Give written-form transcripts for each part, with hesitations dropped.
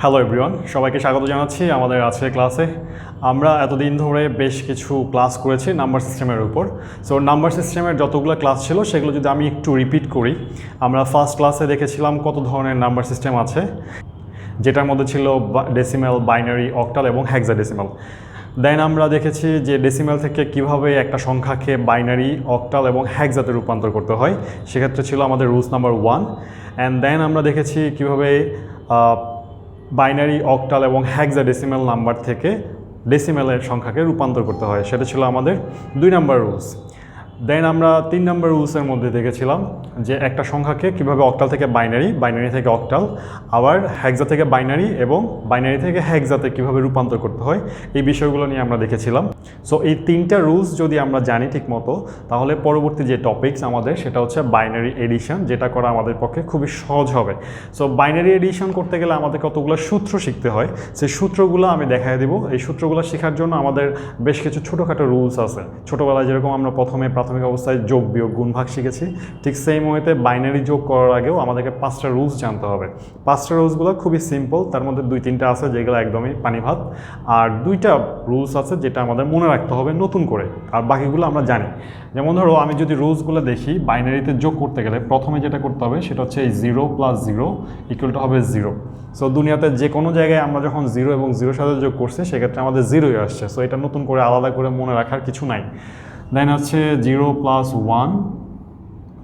Hello everyone, সবাইকে স্বাগত জানাচ্ছি আমাদের আজকের ক্লাসে। আমরা এতদিন ধরে বেশ কিছু ক্লাস করেছি নাম্বার সিস্টেমের উপর। সো নাম্বার সিস্টেমের যতগুলো ক্লাস ছিল সেগুলো যদি আমি একটু রিপিট করি, আমরা ফার্স্ট ক্লাসে দেখেছিলাম কত ধরনের নাম্বার সিস্টেম আছে, যেটার মধ্যে ছিল ডেসিমেল, বাইনারি, অক্টাল এবং হেক্সাডেসিমেল। দেন আমরা দেখেছি যে ডেসিমেল থেকে কিভাবে একটা সংখ্যাকে বাইনারি, অক্টাল এবং হেক্সাতে রূপান্তর করতে হয়, সেক্ষেত্রে ছিল আমাদের রুলস নাম্বার 1। অ্যান্ড দেন আমরা দেখেছি কিভাবে বাইনারি, অক্টাল এবং হেক্সাডেসিমেল নাম্বার থেকে ডেসিমেলের সংখ্যাকে রূপান্তর করতে হয়, সেটা ছিল আমাদের 2 নাম্বার রুলস। দেন আমরা 3 নাম্বার রুলসের মধ্যে দেখেছিলাম যে একটা সংখ্যাকে কিভাবে অক্টাল থেকে বাইনারি, বাইনারি থেকে অক্টাল, আবার হেক্সা থেকে বাইনারি এবং বাইনারি থেকে হেক্সাতে কিভাবে রূপান্তর করতে হয়, এই বিষয়গুলো নিয়ে আমরা দেখেছিলাম। সো এই 3টা রুলস যদি আমরা জানি ঠিক মতো, তাহলে পরবর্তী যে টপিকস আমাদের সেটা হচ্ছে বাইনারি এডিশন, যেটা করা আমাদের পক্ষে খুবই সহজ হবে। সো বাইনারি এডিশন করতে গেলে আমাদের কতগুলো সূত্র শিখতে হয়, সেই সূত্রগুলো আমি দেখাই দেবো। এই সূত্রগুলো শেখার জন্য আমাদের বেশ কিছু ছোটোখাটো রুলস আছে। ছোটোবেলায় যেরকম আমরা প্রথমে প্রাথমিক অবস্থায় যোগ, বিয়োগ, গুণ, ভাগ শিখেছি, ঠিক সেই ওয়েতে বাইনারি যোগ করার আগেও আমাদেরকে 5টা রুলস জানতে হবে। 5টা রুলসগুলো খুবই সিম্পল, তার মধ্যে 2-3টা আছে যেগুলো একদমই পানি ভাত, আর 2টা রুলস আছে যেটা আমাদের মনে রাখতে হবে নতুন করে, আর বাকিগুলো আমরা জানি। যেমন ধরো আমি যদি রুলসগুলো দেখি, বাইনারিতে যোগ করতে গেলে প্রথমে যেটা করতে হবে সেটা হচ্ছে এই 0 + 0 = হবে 0। সো দুনিয়াতে যে কোনো জায়গায় আমরা যখন 0 এবং 0-র সাথে যোগ করছি সেক্ষেত্রে আমাদের 0ই আসছে। সো এটা নতুন করে আলাদা করে মনে রাখার কিছু নাই। দেন হচ্ছে 0 + 1,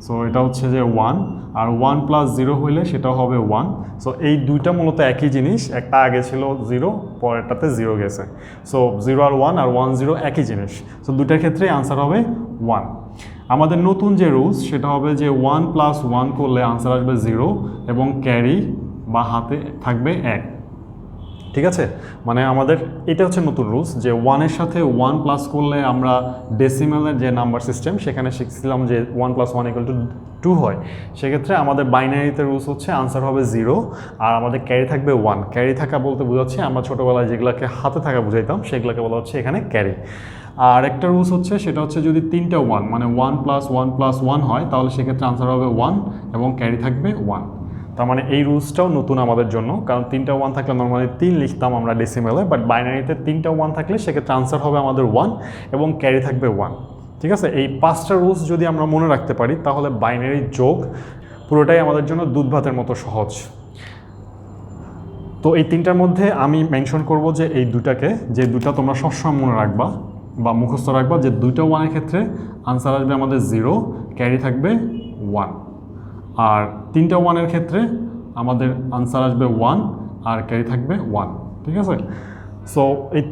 সো এটা হচ্ছে যে 1, আর 1 + 0 হইলে সেটা হবে 1। সো এই দুইটা মূলত একই জিনিস, একটা আগে ছিল 0, পরেরটাতে 0 গেছে। সো 0 আর 1 আর 1 0 একই জিনিস। সো দুইটার ক্ষেত্রে আনসার হবে 1। আমাদের নতুন যে রুলস সেটা হবে যে 1 + 1 করলে আনসার আসবে 0 এবং ক্যারি বা হাতে থাকবে 1। ঠিক আছে, মানে আমাদের এটা হচ্ছে নতুন রুলস যে 1-এর সাথে 1 প্লাস করলে আমরা ডেসিমেলের যে নাম্বার সিস্টেম সেখানে শিখছিলাম যে 1 + 1 = 2 হয়। সেক্ষেত্রে আমাদের বাইনারিতে রুলস হচ্ছে আনসার হবে 0 আর আমাদের ক্যারি থাকবে 1। ক্যারি থাকা বলতে বোঝাচ্ছে আমরা ছোটোবেলায় যেগুলোকে হাতে থাকা বুঝাইতাম সেগুলোকে বলা হচ্ছে এখানে ক্যারি। আর একটা রুলস হচ্ছে সেটা হচ্ছে যদি 3টা 1 মানে 1 + 1 + 1 হয় তাহলে সেক্ষেত্রে আনসার হবে 1 এবং ক্যারি থাকবে 1। তার মানে এই রুলসটাও নতুন আমাদের জন্য, কারণ 3টা 1 থাকলে নর্মালি 3 লিখতাম আমরা ডেসিমেলে, বাট বাইনারিতে 3টা 1 থাকলে সেক্ষেত্রে আনসার হবে আমাদের 1 এবং ক্যারি থাকবে 1। ঠিক আছে, এই 5টা রুলস যদি আমরা মনে রাখতে পারি তাহলে বাইনারি যোগ পুরোটাই আমাদের জন্য দুধ ভাতের মতো সহজ। তো এই 3টার মধ্যে আমি মেনশন করব যে এই দুটাকে, যে দুটা তোমরা সবসময় মনে রাখবা বা মুখস্থ রাখবা, যে 2টা 1-এর ক্ষেত্রে আনসার আসবে আমাদের 0, ক্যারি থাকবে 1। আর 3টা 1-এর ক্ষেত্রে আমাদের আনসার আসবে 1 আর ক্যারি থাকবে 1। ঠিক আছে, সো এই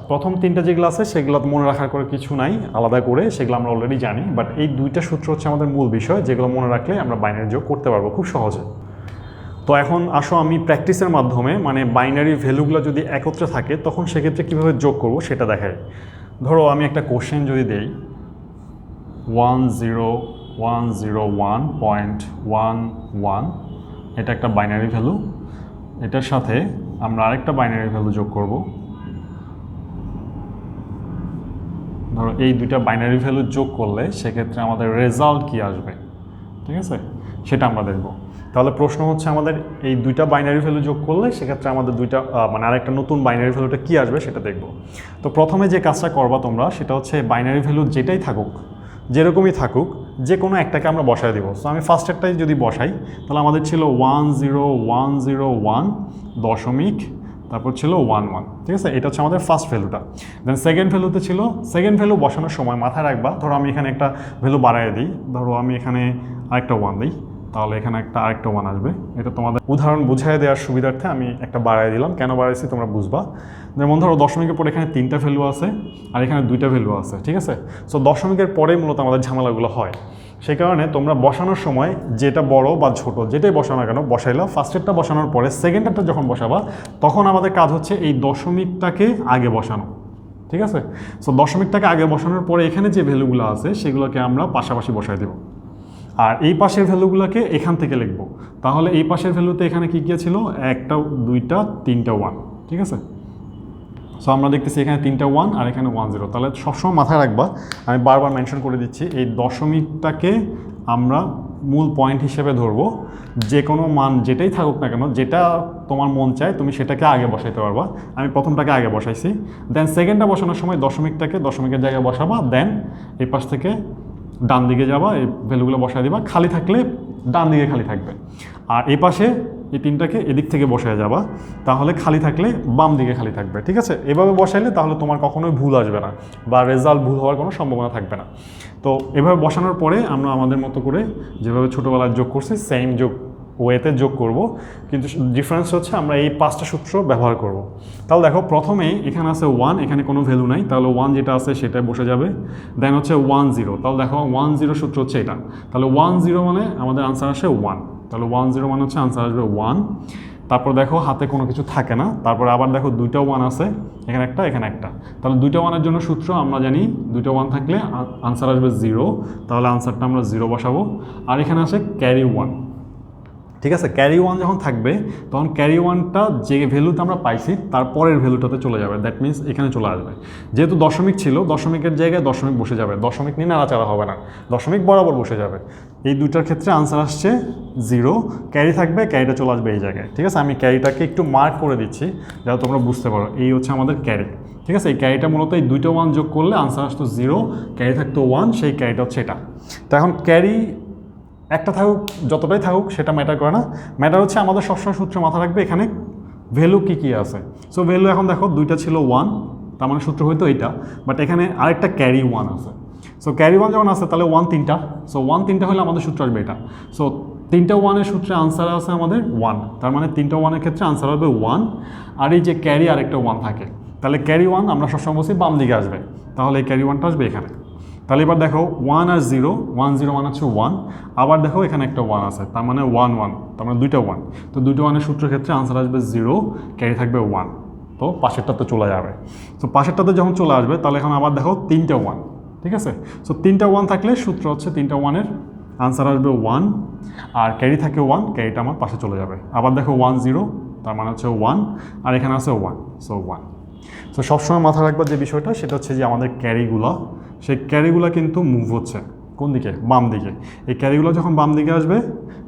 প্রথম 3টা যেগুলো আছে সেগুলো মনে রাখার করে কিছু নাই আলাদা করে, সেগুলো আমরা অলরেডি জানি, বাট এই 2টা সূত্র হচ্ছে আমাদের মূল বিষয়, যেগুলো মনে রাখলে আমরা বাইনারি যোগ করতে পারবো খুব সহজে। তো এখন আসো আমি প্র্যাকটিসের মাধ্যমে, মানে বাইনারি ভ্যালুগুলো যদি একত্রে থাকে তখন সেক্ষেত্রে কীভাবে যোগ করব সেটা দেখাই। ধরো আমি একটা কোশ্চেন যদি দেই 10101.11, এটা একটা বাইনারি ভ্যালু, এটার সাথে আমরা আরেকটা বাইনারি ভ্যালু যোগ করব। ধরো এই দুইটা বাইনারি ভ্যালু যোগ করলে সেক্ষেত্রে আমাদের রেজাল্ট কি আসবে, ঠিক আছে, সেটা আমরা দেখব। তাহলে প্রশ্ন হচ্ছে আমাদের এই দুইটা বাইনারি ভ্যালু যোগ করলে সেক্ষেত্রে আমাদের দুইটা মানে আরেকটা নতুন বাইনারি ভ্যালুটা কী আসবে সেটা দেখব। তো প্রথমে যে কাজটা করবা তোমরা সেটা হচ্ছে বাইনারি ভ্যালু যেটাই থাকুক, যেরকমই থাকুক, যে কোনো একটাকে আমরা বসায় দিব। সো আমি ফার্স্টেরটাই যদি বসাই তাহলে আমাদের ছিল 10101 দশমিক, তারপর ছিল 11। ঠিক আছে, এটা হচ্ছে আমাদের ফার্স্ট ভ্যালুটা। দেন সেকেন্ড ভ্যালুতে ছিল, সেকেন্ড ভ্যালু বসানোর সময় মাথায় রাখবা, ধরো আমি এখানে একটা ভ্যালু বাড়াই দিই, ধরো আমি এখানে আরেকটা 1 দিই, তাহলে এখানে আরেকটা 1 আসবে। এটা তোমাদের উদাহরণ বুঝাই দেওয়ার সুবিধার্থে আমি একটা বাড়াই দিলাম, কেন বাড়াইছি তোমরা বুঝবা। যেমন ধরো দশমিকের পরে এখানে 3টা ভ্যালু আছে আর এখানে 2টা ভ্যালু আছে, ঠিক আছে। সো দশমিকের পরেই মূলত আমাদের ঝামেলাগুলো হয়। সেই কারণে তোমরা বসানোর সময় যেটা বড় বা ছোট যেটাই বসানো না কেন বসাইলা, ফার্স্টেরটা বসানোর পরে সেকেন্ডারটা যখন বসাবা তখন আমাদের কাজ হচ্ছে এই দশমিকটাকে আগে বসানো। ঠিক আছে, সো দশমিকটাকে আগে বসানোর পরে এখানে যে ভ্যালুগুলো আছে সেগুলোকে আমরা পাশাপাশি বসাই দেব, আর এই পাশের ভ্যালুগুলোকে এখান থেকে লিখব। তাহলে এই পাশের ভ্যালুতে এখানে কী কী ছিল, 1টা 2টা 3টা 1। ঠিক আছে, সো আমরা দেখতেছি এখানে 3টা 1 আর এখানে 1 0। তাহলে সবসময় মাথায় রাখবা, আমি বারবার মেনশন করে দিচ্ছি, এই দশমিকটাকে আমরা মূল পয়েন্ট হিসেবে ধরবো, যে কোনো মান যেটাই থাকুক না কেন, যেটা তোমার মন চায় তুমি সেটাকে আগে বসাইতে পারবা। আমি প্রথমটাকে আগে বসাইছি, দেন সেকেন্ডটা বসানোর সময় দশমিকটাকে দশমিকের জায়গায় বসাবা, দেন এই পাশ থেকে ডান দিকে যাবা, এই ভ্যালুগুলো বসায় দিবা, খালি থাকলে ডান দিকে খালি থাকবে। আর এই পাশে এই তিনটাকে এদিক থেকে বসায় যাবা, তাহলে খালি থাকলে বাম দিকে খালি থাকবে। ঠিক আছে, এভাবে বসাইলে তাহলে তোমার কখনোই ভুল আসবে না বা রেজাল্ট ভুল হওয়ার কোনো সম্ভাবনা থাকবে না। তো এভাবে বসানোর পরে আমরা আমাদের মতো করে যেভাবে ছোটোবেলায় যোগ করছি সেম যোগ ওয়েতে যোগ করব, কিন্তু ডিফারেন্স হচ্ছে আমরা এই 5টা সূত্র ব্যবহার করব। তাহলে দেখো প্রথমেই এখানে আছে 1, এখানে কোনো ভ্যালু নাই, তাহলে 1 যেটা আছে সেটাই বসে যাবে। দেন হচ্ছে 1 0, তাহলে দেখো 1 0 সূত্র হচ্ছে এটা, তাহলে 1 0 মানে আমাদের আনসার আসে 1, তাহলে 1 0 মানে হচ্ছে আনসার আসবে 1। তারপর দেখো হাতে কোনো কিছু থাকে না, তারপরে আবার দেখো দুইটা 1 আছে, এখানে একটা এখানে একটা, তাহলে দুইটা 1-এর জন্য সূত্র আমরা জানি দুইটা 1 থাকলে আনসার আসবে 0, তাহলে আনসারটা আমরা 0 বসাবো। আর এখানে আছে ক্যারি 1, ঠিক আছে, ক্যারি 1 যখন থাকবে তখন ক্যারি 1টা যে ভ্যালুতে আমরা পাইছি তারপরের ভ্যালুটাতে চলে যাবে, দ্যাট মিনস এখানে চলে আসবে। যেহেতু দশমিক ছিল, দশমিকের জায়গায় দশমিক বসে যাবে, দশমিক নিয়ে নাড়াচাড়া হবে না, দশমিক বরাবর বসে যাবে। এই দুইটার ক্ষেত্রে আনসার আসছে 0, ক্যারি থাকবে, ক্যারিটা চলে আসবে এই জায়গায়। ঠিক আছে, আমি ক্যারিটাকে একটু মার্ক করে দিচ্ছি যাতে তোমরা বুঝতে পারো, এই হচ্ছে আমাদের ক্যারি। ঠিক আছে, এই ক্যারিটা মূলত এই দুইটা 1 যোগ করলে আনসার আসতো 0, ক্যারি থাকতো 1, সেই ক্যারিটা হচ্ছে এটা। তো এখন ক্যারি একটা থাকুক যতটাই থাকুক সেটা ম্যাটার করে না, ম্যাটার হচ্ছে আমাদের সবসময় সূত্র মাথা রাখবে এখানে ভ্যালু কী কী আছে। সো ভ্যালু এখন দেখো দুইটা ছিল 1, তার মানে সূত্র হয়তো এইটা, বাট এখানে আরেকটা ক্যারি 1 আছে। সো ক্যারি 1 যখন আছে তাহলে 1 3টা, সো 1 3টা হলে আমাদের সূত্র আসবে এটা। সো 3টা 1-এর সূত্রে আনসার আছে আমাদের 1, তার মানে 3টা 1-এর ক্ষেত্রে আনসার হবে 1। আর এই যে ক্যারি আরেকটা 1 থাকে, তাহলে ক্যারি 1 আমরা সবসময় বলছি বাম দিকে আসবে, তাহলে এই ক্যারি 1টা আসবে এখানে। তাহলে এবার দেখো 1 আর 0, 1 0 মানে হচ্ছে 1, আবার দেখো এখানে একটা 1 আছে, তার মানে 1 1, তার মানে দুইটা 1, তো দুইটা 1-এর সূত্রের ক্ষেত্রে আনসার আসবে 0, ক্যারি থাকবে 1, তো পাশেরটাতে চলে যাবে। তো পাশেরটাতে যখন চলে আসবে তাহলে এখন আবার দেখো 3টা 1, ঠিক আছে, সো 3টা 1 থাকলে সূত্র হচ্ছে 3টা 1-এর আনসার আসবে 1, আর ক্যারি থাকে 1, ক্যারিটা আমার পাশে চলে যাবে। আবার দেখো 1 0, তার মানে হচ্ছে 1, আর এখানে আছে 1, সো 1। সো সবসময় মাথায় রাখবার যে বিষয়টা সেটা হচ্ছে যে আমাদের ক্যারিগুলো, সেই ক্যারিগুলো কিন্তু মুভ হচ্ছে কোন দিকে, বাম দিকে। এই ক্যারিগুলো যখন বাম দিকে আসবে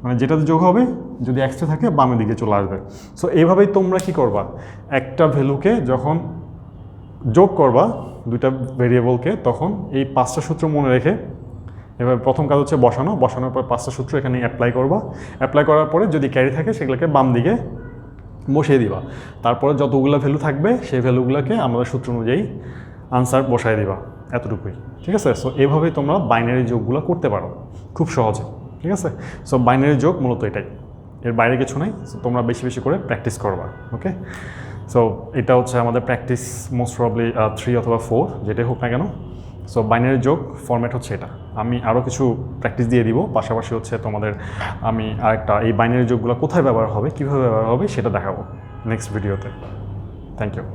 মানে যেটাতে যোগ হবে যদি এক্সট্রা থাকে বামের দিকে চলে আসবে। সো এইভাবেই তোমরা কি করবা, একটা ভ্যালুকে যখন যোগ করবা দুইটা ভেরিয়েবলকে, তখন এই 5টা সূত্র মনে রেখে এবার প্রথম কাজ হচ্ছে বসানো, বসানোর পর 5টা সূত্র এখানে অ্যাপ্লাই করবা, অ্যাপ্লাই করার পরে যদি ক্যারি থাকে সেগুলোকে বাম দিকে বসিয়ে দিবা, তারপরে যতগুলো ভ্যালু থাকবে সেই ভ্যালুগুলোকে আমাদের সূত্র অনুযায়ী আনসার বসায় দিবা, এতটুকুই। ঠিক আছে, সো এইভাবেই তোমরা বাইনারি যোগগুলো করতে পারো খুব সহজে। ঠিক আছে, সো বাইনারি যোগ মূলত এটাই, এর বাইরে কিছু নেই। সো তোমরা বেশি বেশি করে প্র্যাকটিস করবা। ওকে, সো এটা হচ্ছে আমাদের প্র্যাকটিস, মোস্ট প্রবলি 3 অথবা 4 যেটাই হোক না কেন। সো বাইনারি যোগ ফরম্যাট হচ্ছে এটা। আমি আরও কিছু প্র্যাকটিস দিয়ে দিব, পাশাপাশি হচ্ছে তোমাদের আমি আরেকটা এই বাইনারি যোগগুলো কোথায় ব্যবহার হবে, কীভাবে ব্যবহার হবে সেটা দেখাবো নেক্সট ভিডিওতে। Thank you.